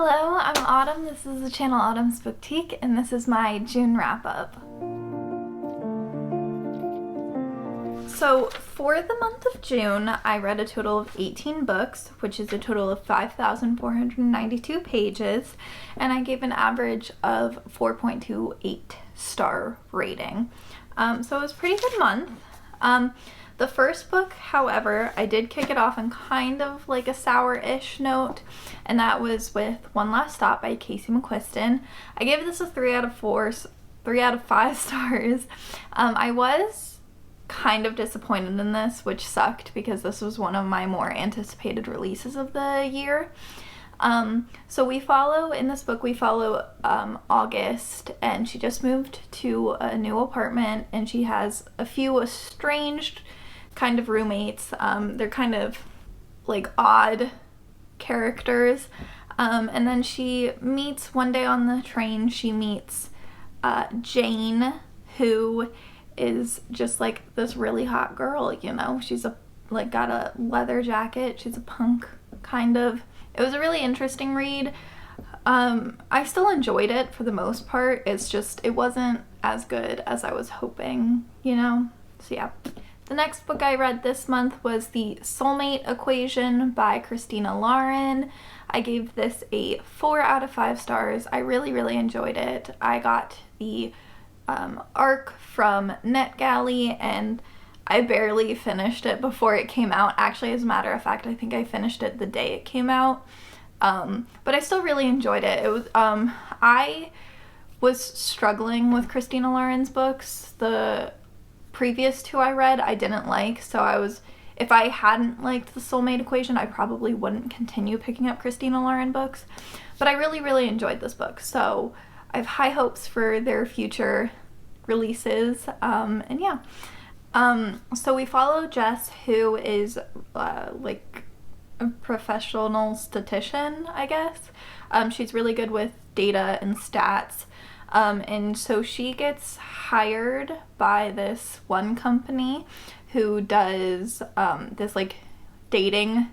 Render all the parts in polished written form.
Hello, I'm Autumn. This is the channel Autumn's Boutique, and this is my June wrap-up. So for the month of June, I read a total of 18 books, which is a total of 5,492 pages, and I gave an average of 4.28 star rating. So it was a pretty good month. The first book, however, I did kick it off on kind of like a sour-ish note, and that was with One Last Stop by Casey McQuiston. I gave this a 3 out of 5 stars. I was kind of disappointed in this, which sucked because this was one of my more anticipated releases of the year. So in this book we follow August, and she just moved to a new apartment, and she has a few estranged kind of roommates. They're kind of like odd characters. And then she meets one day on the train, she meets Jane, who is just like this really hot girl, you know. She's got a leather jacket. She's a punk kind of. It was a really interesting read. I still enjoyed it for the most part. It's just, it wasn't as good as I was hoping, you know? So yeah. The next book I read this month was The Soulmate Equation by Christina Lauren. I gave this a 4 out of 5 stars. I really, really enjoyed it. I got the arc from NetGalley, and I barely finished it before it came out. Actually, as a matter of fact, I think I finished it the day it came out. But I still really enjoyed it. It was I was struggling with Christina Lauren's books. The previous two I read I didn't like, so if I hadn't liked The Soulmate Equation, I probably wouldn't continue picking up Christina Lauren books. But I really, really enjoyed this book, so I have high hopes for their future releases. And yeah. So we follow Jess, who is like a professional statistician, I guess. She's really good with data and stats. And so she gets hired by this one company who does this like dating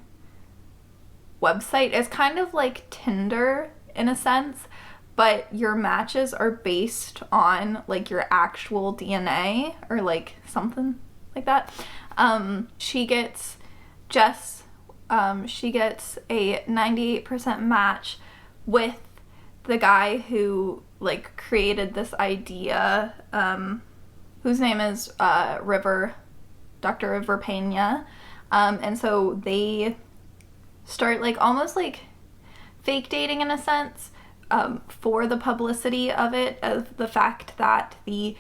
website. It's kind of like Tinder in a sense, but your matches are based on like your actual DNA or like something like that. She gets a 98% match with the guy who like created this idea, whose name is Dr. River Pena. And so they start like almost like fake dating in a sense, for the publicity of it, of the fact that the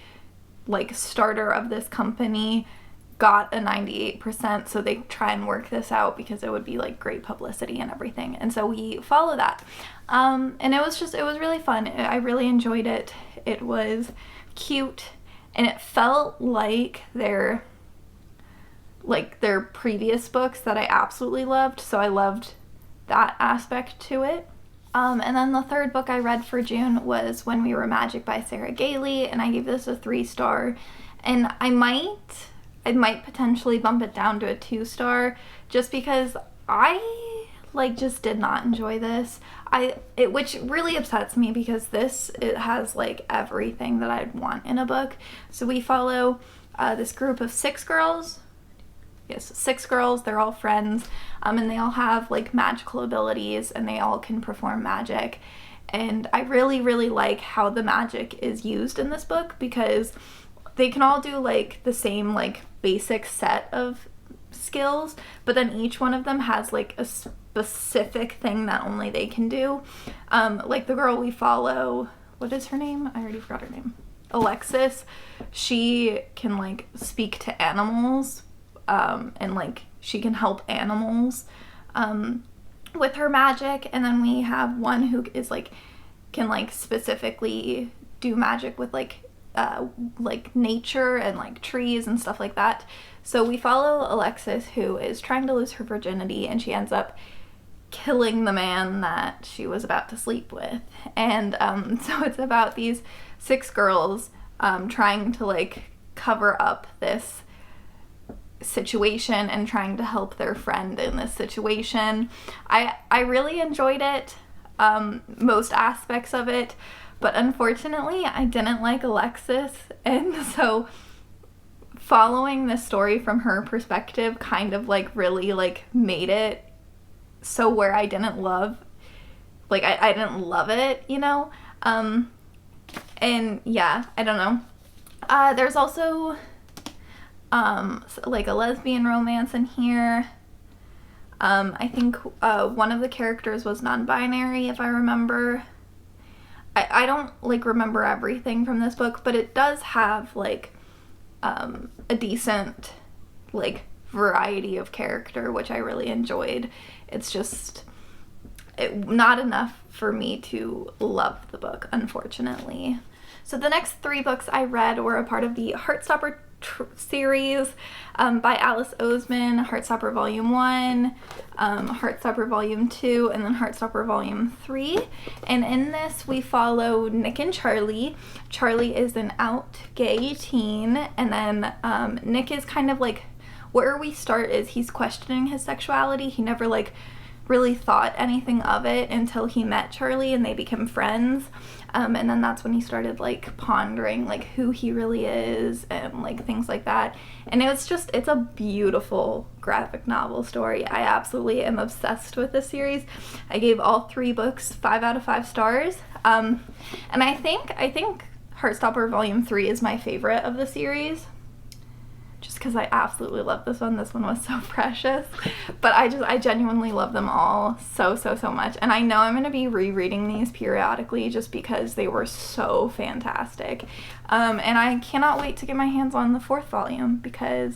like starter of this company got a 98%, so they try and work this out because it would be like great publicity and everything. And so we follow that. And it was really fun. I really enjoyed it. It was cute, and it felt like their previous books that I absolutely loved, so I loved that aspect to it. And then the third book I read for June was When We Were Magic by Sarah Gailey, and I gave this a 3 star, and I might potentially bump it down to a 2 star just because I just did not enjoy this. Which really upsets me because it has like everything that I'd want in a book. So we follow this group of 6 girls. Yes, 6 girls. They're all friends, and they all have like magical abilities, and they all can perform magic. And I really, really like how the magic is used in this book because they can all do like the same like basic set of skills, but then each one of them has like a specific thing that only they can do. Like the girl we follow, what is her name? I already forgot her name. Alexis. She can like speak to animals, and like she can help animals with her magic. And then we have one who is like can like specifically do magic with like nature and like trees and stuff like that. So we follow Alexis, who is trying to lose her virginity, and she ends up killing the man that she was about to sleep with. And so it's about these 6 girls trying to like cover up this situation and trying to help their friend in this situation. I really enjoyed it. most aspects of it, but unfortunately I didn't like Alexis, and so following the story from her perspective kind of like really like made it so where I didn't love, like I didn't love it, you know? And yeah, I don't know. There's also like a lesbian romance in here. I think one of the characters was non-binary, if I remember. I don't like remember everything from this book, but it does have like a decent like variety of character, which I really enjoyed. It's just not enough for me to love the book, unfortunately. So the next 3 books I read were a part of the Heartstopper series by Alice Oseman, Heartstopper Volume 1, Heartstopper Volume 2, and then Heartstopper Volume 3. And in this we follow Nick and Charlie. Charlie is an out gay teen, and then Nick is kind of like, where we start is he's questioning his sexuality. He never like really thought anything of it until he met Charlie and they became friends. And then that's when he started like pondering like who he really is and like things like that. And it's a beautiful graphic novel story. I absolutely am obsessed with this series. I gave all 3 books 5 out of 5 stars. And I think Heartstopper Volume 3 is my favorite of the series, just because I absolutely love this one. This one was so precious. But I genuinely love them all so much. And I know I'm going to be rereading these periodically just because they were so fantastic. And I cannot wait to get my hands on the 4th volume because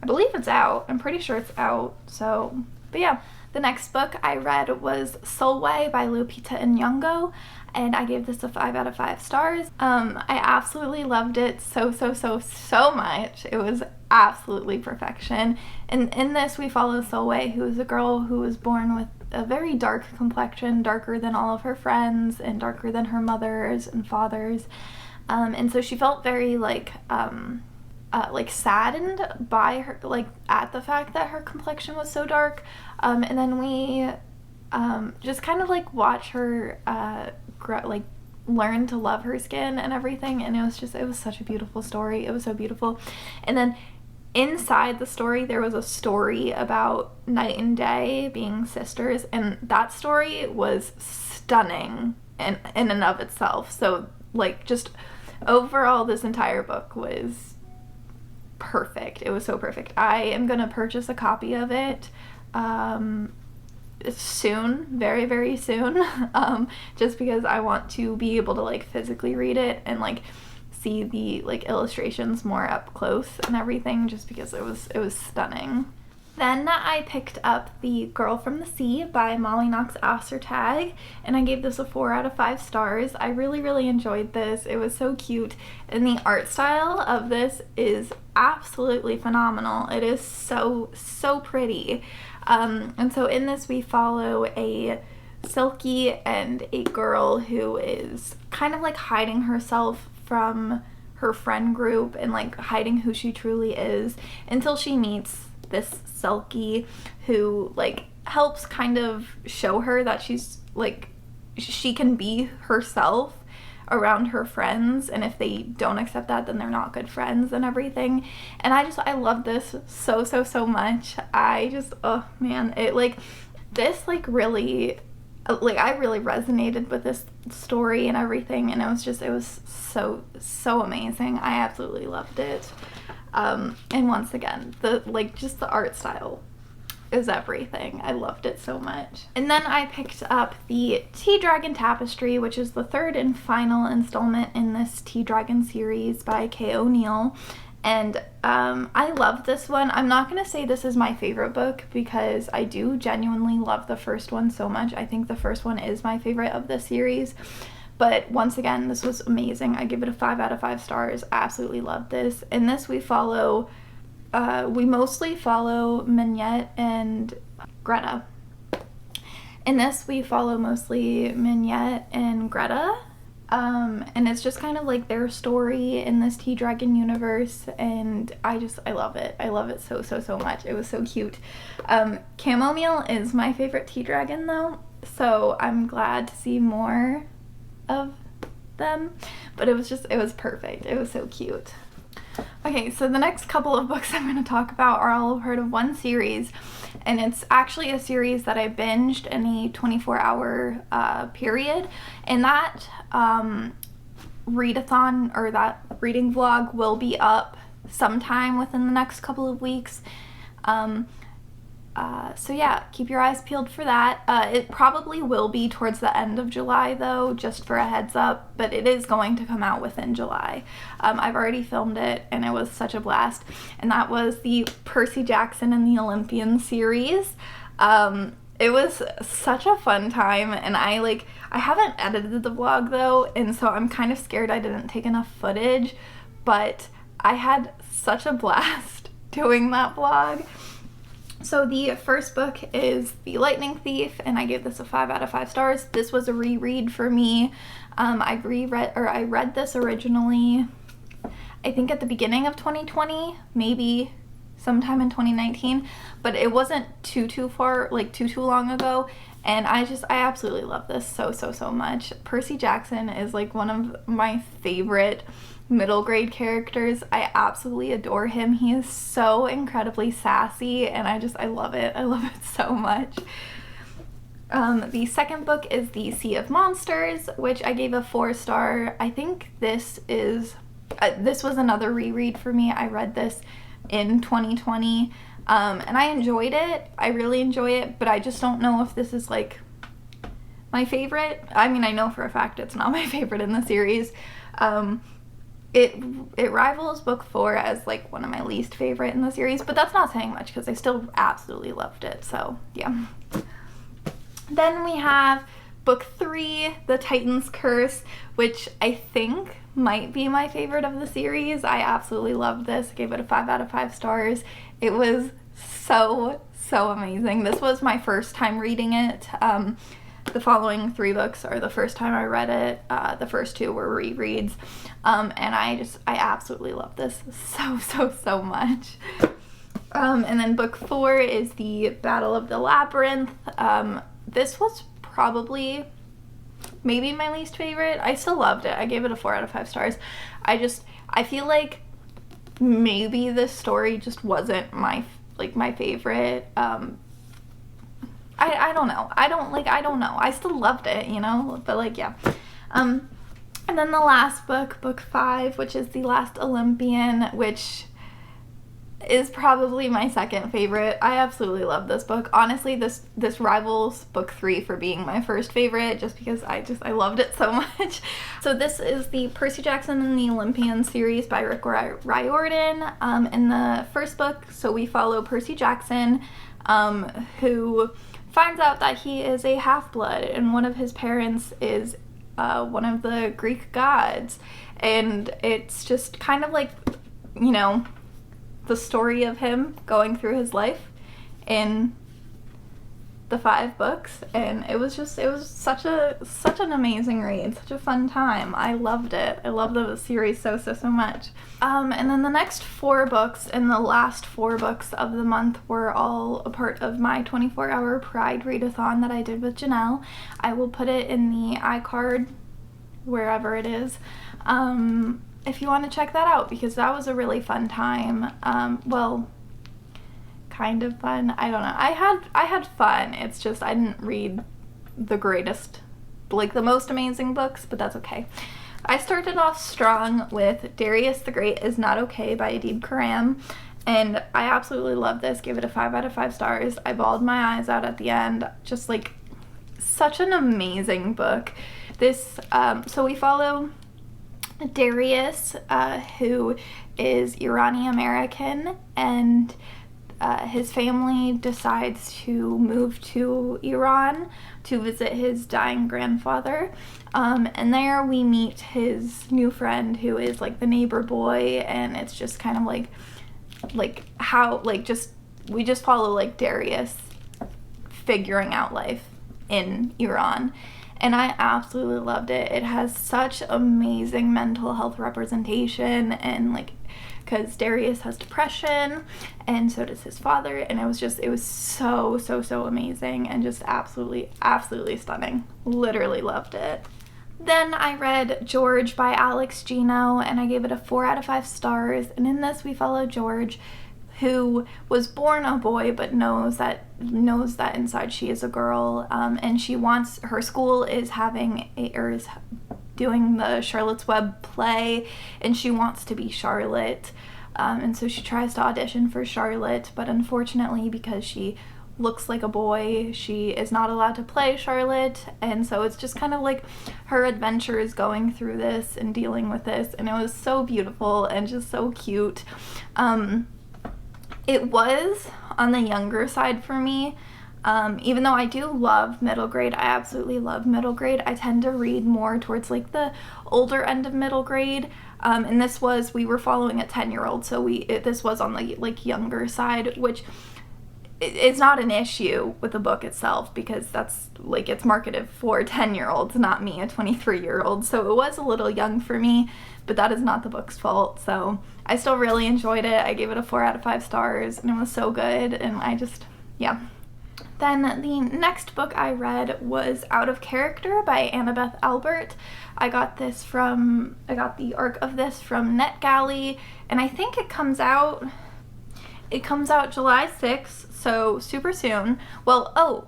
I believe it's out. I'm pretty sure it's out. So, but yeah. The next book I read was Soulway by Lupita Nyong'o, and I gave this a 5 out of 5 stars. I absolutely loved it so much. It was absolutely perfection. And in this we follow Soulway, who is a girl who was born with a very dark complexion, darker than all of her friends and darker than her mothers and fathers. And so she felt very like saddened by her, like at the fact that her complexion was so dark. And then we just kind of like watch her learn to love her skin and everything. And it was such a beautiful story. It was so beautiful. And then inside the story there was a story about Night and Day being sisters, and that story was stunning in and of itself. So like just overall this entire book was perfect. It was so perfect. I am gonna purchase a copy of it soon, very soon, just because I want to be able to like physically read it and like see the like illustrations more up close and everything, just because it was stunning. Then I picked up The Girl from the Sea by Molly Knox Ostertag, and I gave this a 4 out of 5 stars. I really enjoyed this. It was so cute, and the art style of this is absolutely phenomenal. It is so pretty. And so in this we follow a Silky and a girl who is kind of like hiding herself from her friend group and like hiding who she truly is until she meets this Silky who like helps kind of show her that she's like she can be herself around her friends, and if they don't accept that, then they're not good friends and everything. And I love this so much. Oh man, it like this like really like I really resonated with this story and everything, and it was so amazing. I absolutely loved it. And once again, just the art style is everything. I loved it so much. And then I picked up the Tea Dragon Tapestry, which is the 3rd and final installment in this Tea Dragon series by Kay O'Neill. And I love this one. I'm not going to say this is my favorite book because I do genuinely love the first one so much. I think the first one is my favorite of the series. But once again, this was amazing. I give it a 5 out of 5 stars. I absolutely love this. In this we mostly follow Mignette and Greta. In this we follow mostly Mignette and Greta. And it's just kind of like their story in this Tea Dragon universe, and I love it. I love it so much. It was so cute. Chamomile is my favorite Tea Dragon though. so I'm glad to see more of them. But it was perfect. It was so cute. Okay, so the next couple of books I'm going to talk about are all a part of one series, and it's actually a series that I binged in a 24-hour period, and that readathon, or that reading vlog, will be up sometime within the next couple of weeks. So yeah, keep your eyes peeled for that. It probably will be towards the end of July though, just for a heads up, but it is going to come out within July. I've already filmed it and it was such a blast, and that was the Percy Jackson and the Olympian series. It was such a fun time, and I haven't edited the vlog though, and so I'm kind of scared I didn't take enough footage, but I had such a blast doing that vlog. So the first book is The Lightning Thief, and I gave this a 5 out of 5 stars. This was a reread for me. I read this originally, I think at the beginning of 2020, maybe sometime in 2019, but it wasn't too long ago, and I absolutely love this so much. Percy Jackson is like one of my favorite middle grade characters. I absolutely adore him. He is so incredibly sassy, and I love it. I love it so much. The second book is The Sea of Monsters, which I gave a 4-star. I think this was another reread for me. I read this in 2020, and I enjoyed it. I really enjoy it, but I just don't know if this is like my favorite. I mean, I know for a fact it's not my favorite in the series. It rivals book 4 as like one of my least favorite in the series, but that's not saying much because I still absolutely loved it, so yeah. Then we have book 3, The Titan's Curse, which I think might be my favorite of the series. I absolutely loved this. I gave it a 5 out of 5 stars. It was so amazing. This was my first time reading it. The following 3 books are the first time I read it. The first 2 were rereads. And I absolutely love this so much. And then book 4 is The Battle of the Labyrinth. This was probably maybe my least favorite. I still loved it. I gave it a 4 out of 5 stars. I feel like maybe this story just wasn't my favorite. I don't know. I don't know. I still loved it, you know, but yeah. And then the last book, book 5, which is The Last Olympian, which is probably my second favorite. I absolutely love this book. Honestly, this rivals book 3 for being my first favorite, just because I loved it so much. So this is the Percy Jackson and the Olympian series by Rick Riordan. In the first book, so we follow Percy Jackson, who finds out that he is a half-blood, and one of his parents is one of the Greek gods, and it's just kind of like, you know, the story of him going through his life in the 5 books, and it was such an amazing read, such a fun time. I loved it. I love the series so much. And then the next 4 books and the last 4 books of the month were all a part of my 24-hour Pride readathon that I did with Janelle. I will put it in the iCard wherever it is, if you want to check that out, because that was a really fun time. Well, kind of fun. I don't know. I had fun. It's just I didn't read the greatest, like the most amazing books, but that's okay. I started off strong with Darius the Great Is Not Okay by Adib Khorram, and I absolutely love this. Gave it a 5 out of 5 stars. I bawled my eyes out at the end. Just like such an amazing book. This so we follow Darius, who is Iranian American, and his family decides to move to Iran to visit his dying grandfather, and there we meet his new friend, who is like the neighbor boy, and it's just kind of we just follow like Darius figuring out life in Iran. and I absolutely loved it. It has such amazing mental health representation, and like, because Darius has depression and so does his father, and it was so amazing and just absolutely stunning. Literally loved it. Then I read George by Alex Gino, and I gave it a 4 out of 5 stars. And in this we follow George, who was born a boy but knows that inside she is a girl, and her school is doing the Charlotte's Web play, and she wants to be Charlotte, and so she tries to audition for Charlotte, but unfortunately, because she looks like a boy, she is not allowed to play Charlotte, and so it's just kind of like her adventures going through this and dealing with this, and it was so beautiful and just so cute. It was on the younger side for me, even though I do love middle grade. I absolutely love middle grade. I tend to read more towards like the older end of middle grade, and we were following a 10-year-old, so this was on the like younger side, which it's not an issue with the book itself, because that's like, it's marketed for 10-year-olds, not me, a 23-year-old, so it was a little young for me, but that is not the book's fault. So I still really enjoyed it. I gave it a 4 out of 5 stars, and it was so good, and yeah. Then the next book I read was Out of Character by Annabeth Albert. I got the arc of this from NetGalley, and I think it comes out July 6th, so super soon. Well,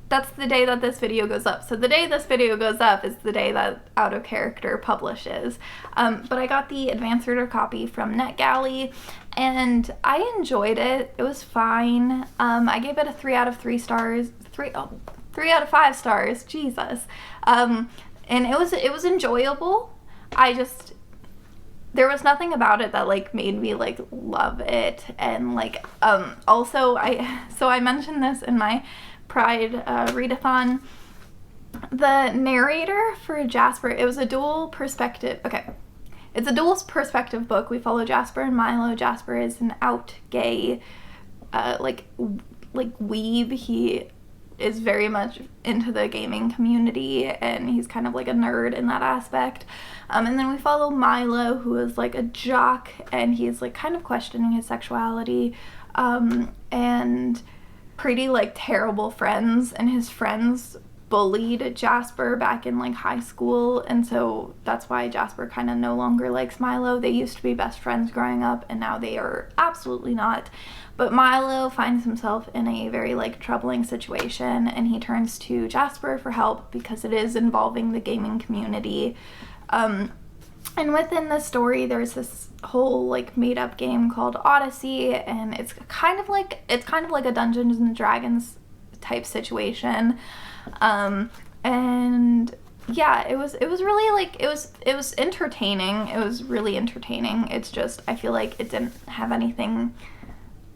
that's the day that this video goes up. So the day this video goes up is the day that Out of Character publishes. But I got the advanced reader copy from NetGalley, and I enjoyed it. It was fine. I gave it a 3 out of 3 stars. 3 out of 5 stars. Jesus. And it was enjoyable. There was nothing about it that like made me like love it, and like also I mentioned this in my Pride readathon. The narrator for Jasper, it was a dual perspective. Okay, it's a dual perspective book. We follow Jasper and Milo. Jasper is an out gay like weeb. He is very much into the gaming community, and he's kind of like a nerd in that aspect. And then we follow Milo, who is like a jock, and he's like kind of questioning his sexuality, and pretty like terrible friends, and his friends bullied Jasper back in like high school, and so that's why Jasper kind of no longer likes Milo. They used to be best friends growing up, and now they are absolutely not. But Milo finds himself in a very like troubling situation, and he turns to Jasper for help because it is involving the gaming community. And within the story, there's this whole like made-up game called Odyssey, and it's kind of like a Dungeons and Dragons type situation. And yeah, it was really like it was entertaining. It was really entertaining. It's just, I feel like it didn't have anything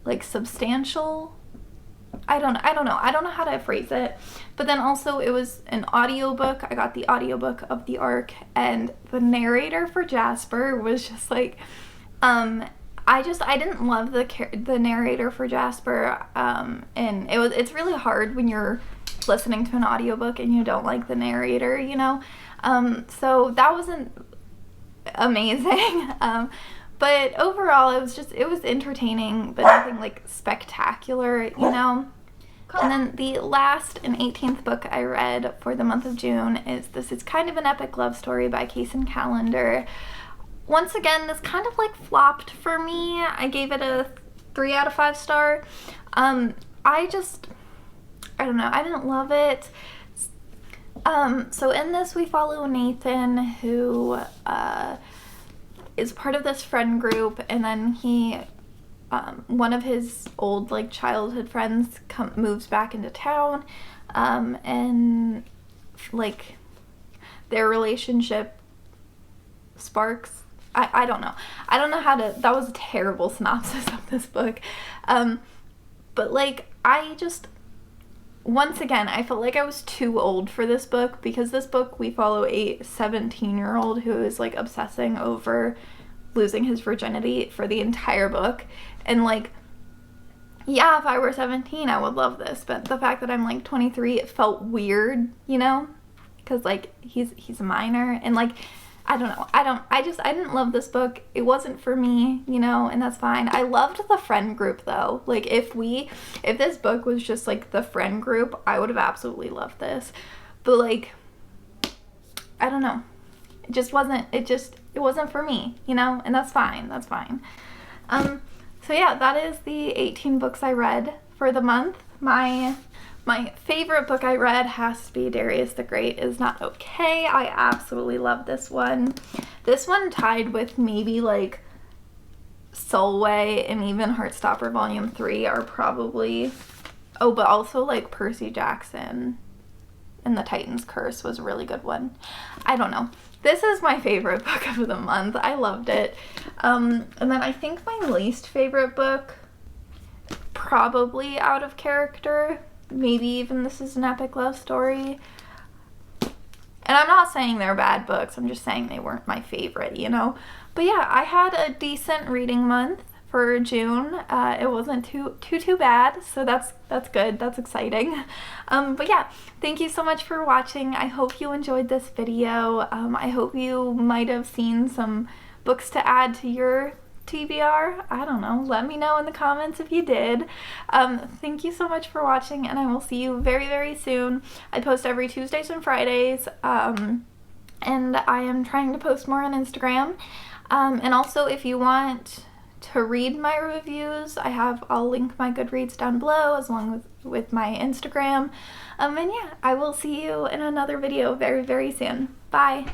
like substantial. I don't know how to phrase it. But then also it was an audiobook. I got the audiobook of the arc, and the narrator for Jasper was just like I didn't love the narrator for Jasper, and it's really hard when you're listening to an audiobook and you don't like the narrator, you know. So that wasn't amazing. But overall, it was entertaining, but nothing like spectacular, you know. And then the last and 18th book I read for the month of June is kind of an epic love story by Case and Calendar. Once again, this kind of like flopped for me. I gave it a 3 out of 5 star. I don't know, I didn't love it. So in this we follow Nathan, who is part of this friend group, and then one of his old like childhood friends moves back into town, and like their relationship sparks. I don't know how to, that was a terrible synopsis of this book, but like once again, I felt like I was too old for this book, because this book we follow a 17-year-old who is like obsessing over losing his virginity for the entire book. And like, yeah, if I were 17 I would love this, but the fact that I'm like 23, it felt weird, you know. because like he's a minor, and like I don't know, I didn't love this book. It wasn't for me, you know, and that's fine. I loved the friend group though. Like if this book was just like the friend group, I would have absolutely loved this. But like, I don't know. It wasn't for me, you know, and that's fine. So yeah, that is the 18 books I read for the month. My favorite book I read has to be Darius the Great Is Not Okay. I absolutely love this one. This one tied with maybe like Soulway and even Heartstopper Volume 3 are probably, oh, but also like Percy Jackson and the Titan's Curse was a really good one. I don't know. This is my favorite book of the month. I loved it. And then I think my least favorite book, probably Out of Character. Maybe even This Is an Epic Love Story. And I'm not saying they're bad books. I'm just saying they weren't my favorite, you know. But yeah, I had a decent reading month for June. It wasn't too bad, so that's good. That's exciting. But yeah, thank you so much for watching. I hope you enjoyed this video. I hope you might have seen some books to add to your TBR. I don't know. Let me know in the comments if you did. Thank you so much for watching, and I will see you very, very soon. I post every Tuesdays and Fridays, and I am trying to post more on Instagram. And also, if you want to read my reviews, I'll link my Goodreads down below as long with my Instagram. And yeah, I will see you in another video very, very soon. Bye!